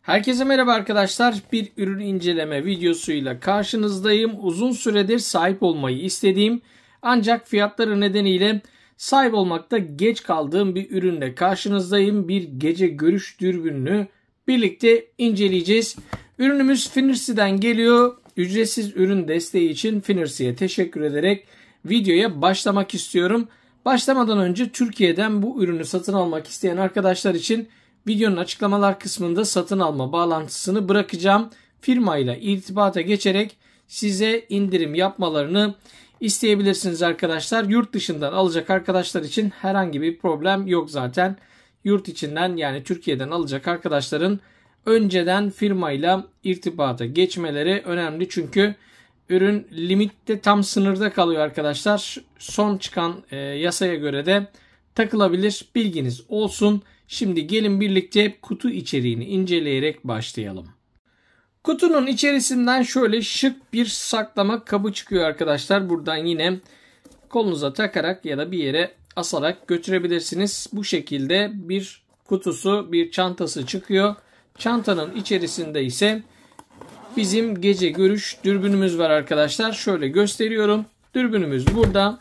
Herkese merhaba arkadaşlar. Bir ürün inceleme videosuyla karşınızdayım. Uzun süredir sahip olmayı istediğim ancak fiyatları nedeniyle sahip olmakta geç kaldığım bir ürünle karşınızdayım. Bir gece görüş dürbününü birlikte inceleyeceğiz. Ürünümüz Finersi'den geliyor. Ücretsiz ürün desteği için Finersi'ye teşekkür ederek videoya başlamak istiyorum. Başlamadan önce Türkiye'den bu ürünü satın almak isteyen arkadaşlar için videonun açıklamalar kısmında satın alma bağlantısını bırakacağım. Firmayla irtibata geçerek size indirim yapmalarını isteyebilirsiniz arkadaşlar. Yurt dışından alacak arkadaşlar için herhangi bir problem yok zaten. Yurt içinden yani Türkiye'den alacak arkadaşların önceden firmayla irtibata geçmeleri önemli. Çünkü ürün limitte tam sınırda kalıyor arkadaşlar. Son çıkan yasaya göre de takılabilir. Bilginiz olsun. Şimdi gelin birlikte kutu içeriğini inceleyerek başlayalım. Kutunun içerisinden şöyle şık bir saklama kabı çıkıyor arkadaşlar. Buradan yine kolunuza takarak ya da bir yere asarak götürebilirsiniz. Bu şekilde bir kutusu, bir çantası çıkıyor. Çantanın içerisinde ise bizim gece görüş dürbünümüz var arkadaşlar. Şöyle gösteriyorum. Dürbünümüz burada.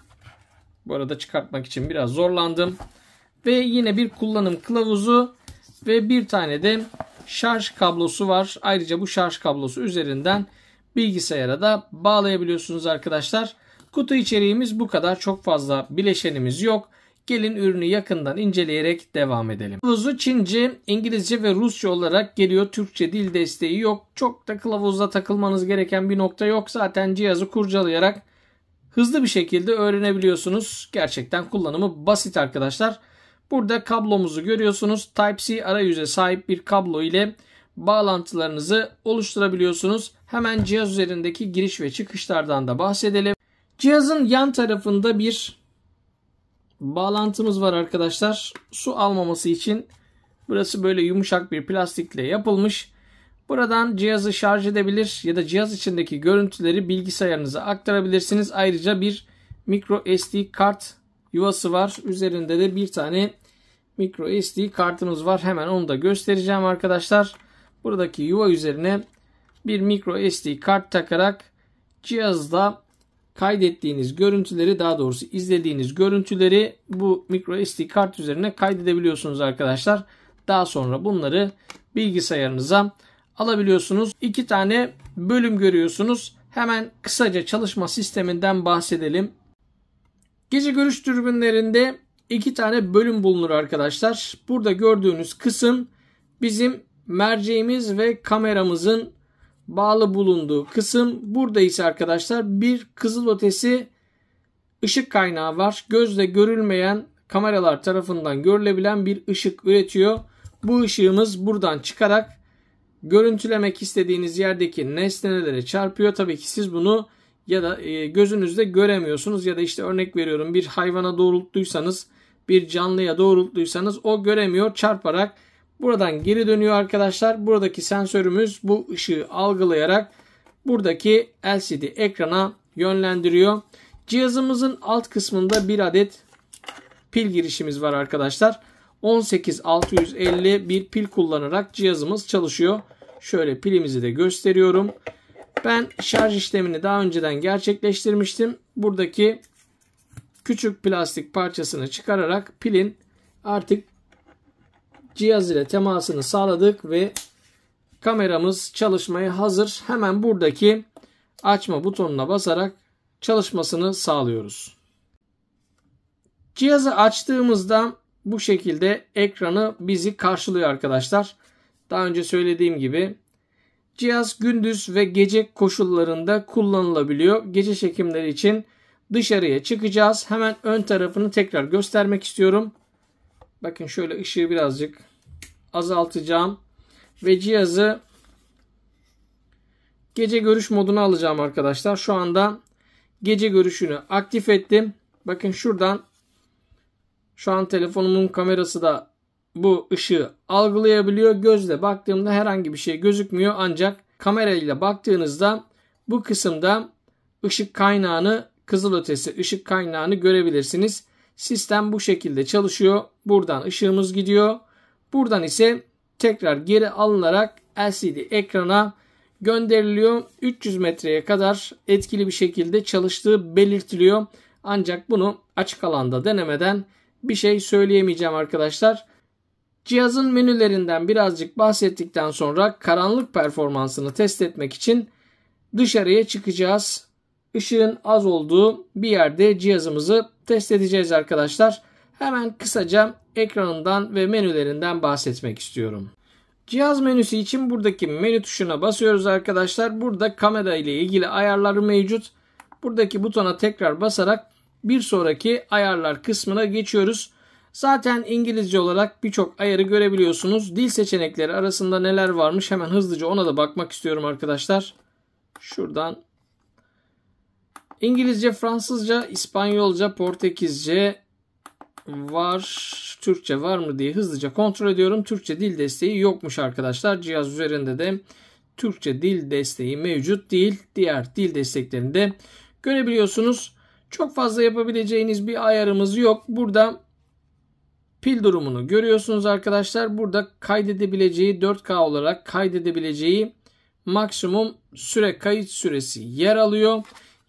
Bu arada çıkartmak için biraz zorlandım. Ve yine bir kullanım kılavuzu ve bir tane de şarj kablosu var. Ayrıca bu şarj kablosu üzerinden bilgisayara da bağlayabiliyorsunuz arkadaşlar. Kutu içeriğimiz bu kadar. Çok fazla bileşenimiz yok. Gelin ürünü yakından inceleyerek devam edelim. Kılavuzu Çince, İngilizce ve Rusça olarak geliyor. Türkçe dil desteği yok. Çok da kılavuzda takılmanız gereken bir nokta yok. Zaten cihazı kurcalayarak hızlı bir şekilde öğrenebiliyorsunuz. Gerçekten kullanımı basit arkadaşlar. Burada kablomuzu görüyorsunuz. Type-C arayüze sahip bir kablo ile bağlantılarınızı oluşturabiliyorsunuz. Hemen cihaz üzerindeki giriş ve çıkışlardan da bahsedelim. Cihazın yan tarafında bir bağlantımız var arkadaşlar. Su almaması için burası böyle yumuşak bir plastikle yapılmış. Buradan cihazı şarj edebilir ya da cihaz içindeki görüntüleri bilgisayarınıza aktarabilirsiniz. Ayrıca bir micro SD kart yuvası var. Üzerinde de bir tane micro SD kartımız var. Hemen onu da göstereceğim arkadaşlar. Buradaki yuva üzerine bir micro SD kart takarak cihazda kaydettiğiniz görüntüleri, daha doğrusu izlediğiniz görüntüleri bu micro SD kart üzerine kaydedebiliyorsunuz arkadaşlar. Daha sonra bunları bilgisayarınıza alabiliyorsunuz. İki tane bölüm görüyorsunuz. Hemen kısaca çalışma sisteminden bahsedelim. Gece görüş dürbünlerinde iki tane bölüm bulunur arkadaşlar. Burada gördüğünüz kısım bizim merceğimiz ve kameramızın bağlı bulunduğu kısım. Burada ise arkadaşlar bir kızılötesi ışık kaynağı var. Gözle görülmeyen, kameralar tarafından görülebilen bir ışık üretiyor. Bu ışığımız buradan çıkarak görüntülemek istediğiniz yerdeki nesnelere çarpıyor. Tabii ki siz bunu ya da gözünüzde göremiyorsunuz ya da işte örnek veriyorum bir hayvana doğrulttuysanız, bir canlıya doğrulttuysanız o göremiyor, çarparak buradan geri dönüyor arkadaşlar. Buradaki sensörümüz bu ışığı algılayarak buradaki LCD ekrana yönlendiriyor. Cihazımızın alt kısmında bir adet pil girişimiz var arkadaşlar. 18650 bir pil kullanarak cihazımız çalışıyor. Şöyle pilimizi de gösteriyorum. Ben şarj işlemini daha önceden gerçekleştirmiştim. Buradaki küçük plastik parçasını çıkararak pilin artık cihaz ile temasını sağladık ve kameramız çalışmaya hazır. Hemen buradaki açma butonuna basarak çalışmasını sağlıyoruz. Cihazı açtığımızda bu şekilde ekranı bizi karşılıyor arkadaşlar. Daha önce söylediğim gibi cihaz gündüz ve gece koşullarında kullanılabiliyor. Gece çekimleri için dışarıya çıkacağız. Hemen ön tarafını tekrar göstermek istiyorum. Bakın şöyle ışığı birazcık azaltacağım. Ve cihazı gece görüş moduna alacağım arkadaşlar. Şu anda gece görüşünü aktif ettim. Bakın şuradan şu an telefonumun kamerası da bu ışığı algılayabiliyor. Gözle baktığımda herhangi bir şey gözükmüyor. Ancak kamerayla baktığınızda bu kısımda ışık kaynağını, kızılötesi ışık kaynağını görebilirsiniz. Sistem bu şekilde çalışıyor. Buradan ışığımız gidiyor. Buradan ise tekrar geri alınarak LCD ekrana gönderiliyor. 300 metreye kadar etkili bir şekilde çalıştığı belirtiliyor. Ancak bunu açık alanda denemeden bir şey söyleyemeyeceğim arkadaşlar. Cihazın menülerinden birazcık bahsettikten sonra karanlık performansını test etmek için dışarıya çıkacağız. Işığın az olduğu bir yerde cihazımızı test edeceğiz arkadaşlar. Hemen kısaca ekranından ve menülerinden bahsetmek istiyorum. Cihaz menüsü için buradaki menü tuşuna basıyoruz arkadaşlar. Burada kamera ile ilgili ayarları mevcut. Buradaki butona tekrar basarak bir sonraki ayarlar kısmına geçiyoruz. Zaten İngilizce olarak birçok ayarı görebiliyorsunuz. Dil seçenekleri arasında neler varmış hemen hızlıca ona da bakmak istiyorum arkadaşlar. Şuradan İngilizce, Fransızca, İspanyolca, Portekizce var. Türkçe var mı diye hızlıca kontrol ediyorum. Türkçe dil desteği yokmuş arkadaşlar. Cihaz üzerinde de Türkçe dil desteği mevcut değil. Diğer dil desteklerini de görebiliyorsunuz. Çok fazla yapabileceğiniz bir ayarımız yok. Burada pil durumunu görüyorsunuz arkadaşlar. Burada kaydedebileceği 4K olarak kaydedebileceği maksimum süre kayıt süresi yer alıyor.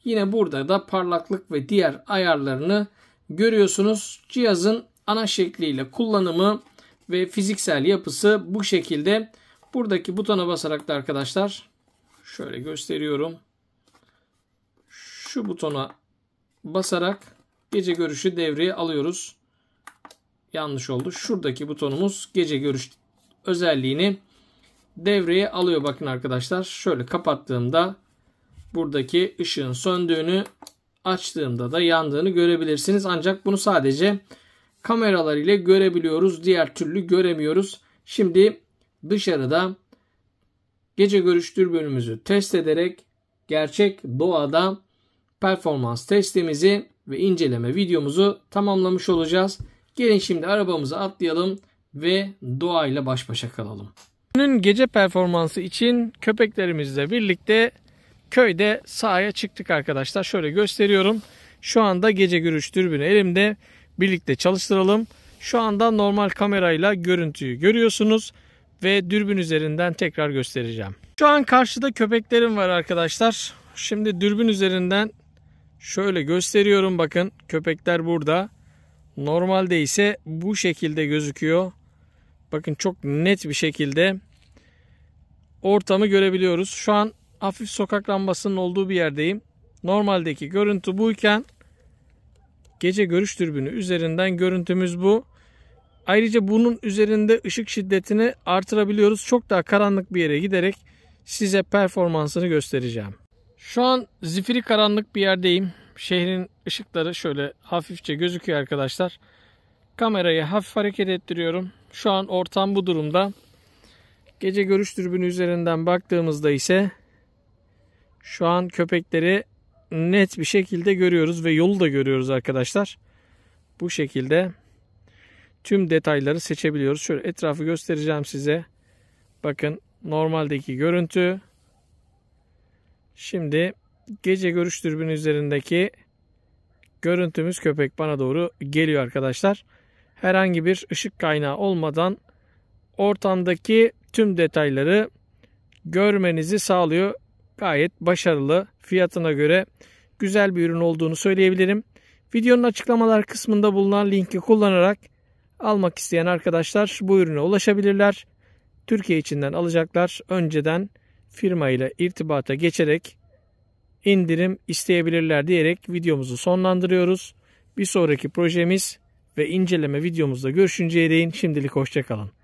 Yine burada da parlaklık ve diğer ayarlarını görüyorsunuz. Cihazın ana şekliyle kullanımı ve fiziksel yapısı bu şekilde. Buradaki butona basarak da arkadaşlar şöyle gösteriyorum. Şu butona basarak gece görüşü devreye alıyoruz. Yanlış oldu. Şuradaki butonumuz gece görüş özelliğini devreye alıyor. Bakın arkadaşlar şöyle kapattığımda buradaki ışığın söndüğünü, açtığımda da yandığını görebilirsiniz. Ancak bunu sadece kameralar ile görebiliyoruz. Diğer türlü göremiyoruz. Şimdi dışarıda gece görüş dürbünümüzü test ederek gerçek doğada performans testimizi ve inceleme videomuzu tamamlamış olacağız. Gelin şimdi arabamıza atlayalım ve doğayla baş başa kalalım. Günün gece performansı için köpeklerimizle birlikte köyde sahaya çıktık arkadaşlar. Şöyle gösteriyorum. Şu anda gece görüş dürbünü elimde. Birlikte çalıştıralım. Şu anda normal kamerayla görüntüyü görüyorsunuz. Ve dürbün üzerinden tekrar göstereceğim. Şu an karşıda köpeklerim var arkadaşlar. Şimdi dürbün üzerinden şöyle gösteriyorum. Bakın köpekler burada. Normalde ise bu şekilde gözüküyor. Bakın çok net bir şekilde ortamı görebiliyoruz. Şu an hafif sokak lambasının olduğu bir yerdeyim. Normaldeki görüntü buyken gece görüş dürbünü üzerinden görüntümüz bu. Ayrıca bunun üzerinde ışık şiddetini artırabiliyoruz. Çok daha karanlık bir yere giderek size performansını göstereceğim. Şu an zifiri karanlık bir yerdeyim. Şehrin ışıkları şöyle hafifçe gözüküyor arkadaşlar. Kamerayı hafif hareket ettiriyorum. Şu an ortam bu durumda. Gece görüş dürbünü üzerinden baktığımızda ise şu an köpekleri net bir şekilde görüyoruz ve yolu da görüyoruz arkadaşlar. Bu şekilde tüm detayları seçebiliyoruz. Şöyle etrafı göstereceğim size. Bakın normaldeki görüntü. Şimdi gece görüş dürbünü üzerindeki görüntümüz köpek bana doğru geliyor arkadaşlar. Herhangi bir ışık kaynağı olmadan ortamdaki tüm detayları görmenizi sağlıyor. Gayet başarılı, fiyatına göre güzel bir ürün olduğunu söyleyebilirim. Videonun açıklamalar kısmında bulunan linki kullanarak almak isteyen arkadaşlar bu ürüne ulaşabilirler. Türkiye içinden alacaklar. Önceden firma ile irtibata geçerek indirim isteyebilirler diyerek videomuzu sonlandırıyoruz. Bir sonraki projemiz ve inceleme videomuzda görüşünceye değin şimdilik hoşça kalın.